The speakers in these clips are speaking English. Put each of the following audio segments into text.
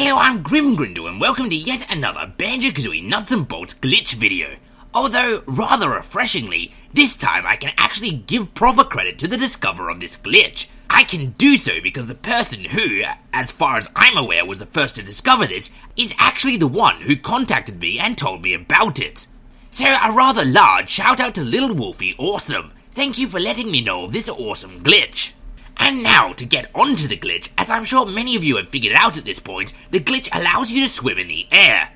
Hello, I'm Grindle and welcome to yet another Banjo-Kazooie Nuts and Bolts glitch video. Although, rather refreshingly, this time I can actually give proper credit to the discoverer of this glitch. I can do so because the person who, as far as I'm aware, was the first to discover this, is actually the one who contacted me and told me about it. So a rather large shout out to Lil Wolfie Awesome. Thank you for letting me know of this awesome glitch. And now, to get onto the glitch, as I'm sure many of you have figured out at this point, the glitch allows you to swim in the air.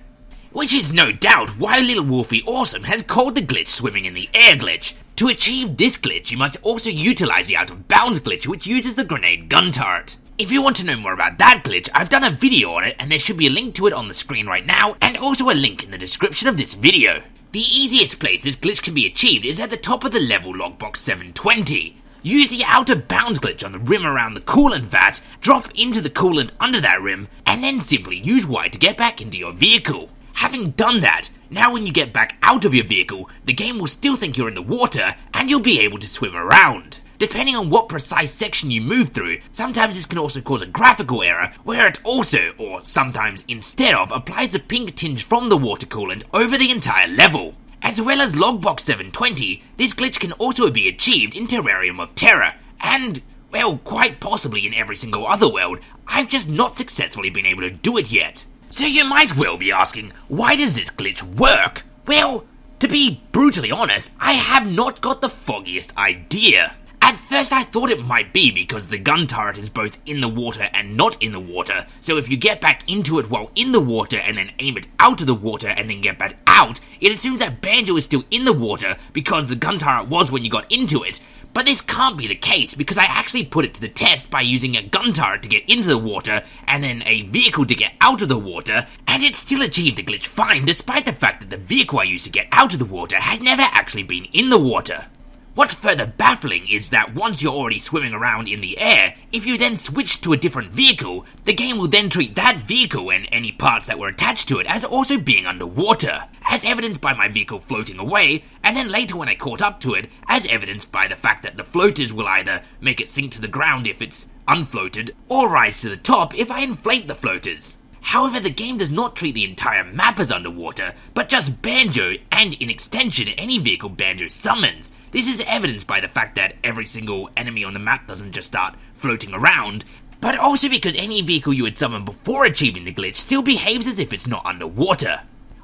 Which is no doubt why Lil Wolfie Awesome has called the glitch Swimming in the Air glitch. To achieve this glitch, you must also utilize the Out of Bounds glitch, which uses the grenade gun turret. If you want to know more about that glitch, I've done a video on it, and there should be a link to it on the screen right now, and also a link in the description of this video. The easiest place this glitch can be achieved is at the top of the level logbox 720. Use the Out of Bounds glitch on the rim around the coolant vat, drop into the coolant under that rim, and then simply use Y to get back into your vehicle. Having done that, now when you get back out of your vehicle, the game will still think you're in the water, and you'll be able to swim around. Depending on what precise section you move through, sometimes this can also cause a graphical error, where it also, or sometimes instead of, applies a pink tinge from the water coolant over the entire level. As well as Logbox 720, this glitch can also be achieved in Terrarium of Terror, and, well, quite possibly in every single other world. I've just not successfully been able to do it yet. So you might well be asking, why does this glitch work? Well, to be brutally honest, I have not got the foggiest idea. At first I thought it might be because the gun turret is both in the water and not in the water, so if you get back into it while in the water and then aim it out of the water and then get back out, it assumes that Banjo is still in the water because the gun turret was when you got into it. But this can't be the case because I actually put it to the test by using a gun turret to get into the water and then a vehicle to get out of the water, and it still achieved the glitch fine despite the fact that the vehicle I used to get out of the water had never actually been in the water. What's further baffling is that once you're already swimming around in the air, if you then switch to a different vehicle, the game will then treat that vehicle and any parts that were attached to it as also being underwater, as evidenced by my vehicle floating away, and then later when I caught up to it, as evidenced by the fact that the floaters will either make it sink to the ground if it's unfloated, or rise to the top if I inflate the floaters. However, the game does not treat the entire map as underwater, but just Banjo, and in extension any vehicle Banjo summons. This is evidenced by the fact that every single enemy on the map doesn't just start floating around, but also because any vehicle you had summoned before achieving the glitch still behaves as if it's not underwater.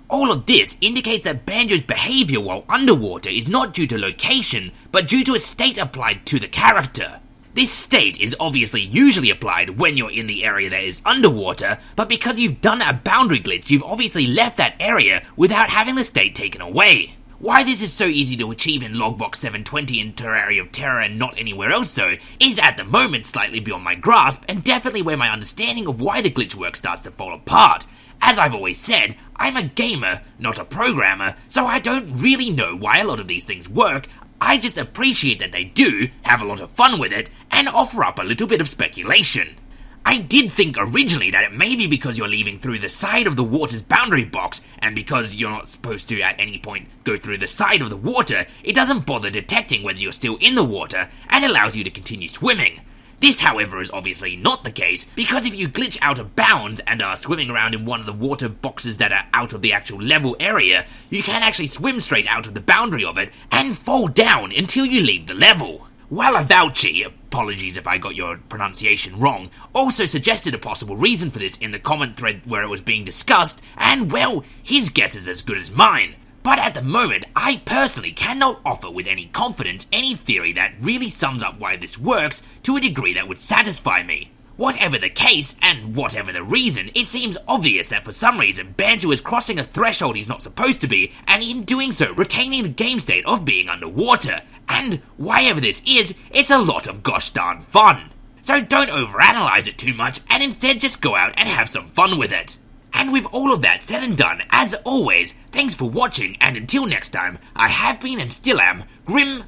All of this indicates that Banjo's behavior while underwater is not due to location, but due to a state applied to the character. This state is obviously usually applied when you're in the area that is underwater, but because you've done a boundary glitch, you've obviously left that area without having the state taken away. Why this is so easy to achieve in Logbox 720 in Terrarium of Terror and not anywhere else though, is at the moment slightly beyond my grasp, and definitely where my understanding of why the glitch works starts to fall apart. As I've always said, I'm a gamer, not a programmer, so I don't really know why a lot of these things work. I just appreciate that they do, have a lot of fun with it, and offer up a little bit of speculation. I did think originally that it may be because you're leaving through the side of the water's boundary box, and because you're not supposed to at any point go through the side of the water, it doesn't bother detecting whether you're still in the water, and allows you to continue swimming. This, however, is obviously not the case, because if you glitch out of bounds and are swimming around in one of the water boxes that are out of the actual level area, you can actually swim straight out of the boundary of it and fall down until you leave the level. Walavouchey, apologies if I got your pronunciation wrong, also suggested a possible reason for this in the comment thread where it was being discussed, and well, his guess is as good as mine. But at the moment, I personally cannot offer with any confidence any theory that really sums up why this works to a degree that would satisfy me. Whatever the case, and whatever the reason, it seems obvious that for some reason Banjo is crossing a threshold he's not supposed to be, and in doing so retaining the game state of being underwater. And whyever this is, it's a lot of gosh darn fun. So don't overanalyze it too much, and instead just go out and have some fun with it. And with all of that said and done, as always, thanks for watching, and until next time, I have been and still am Grim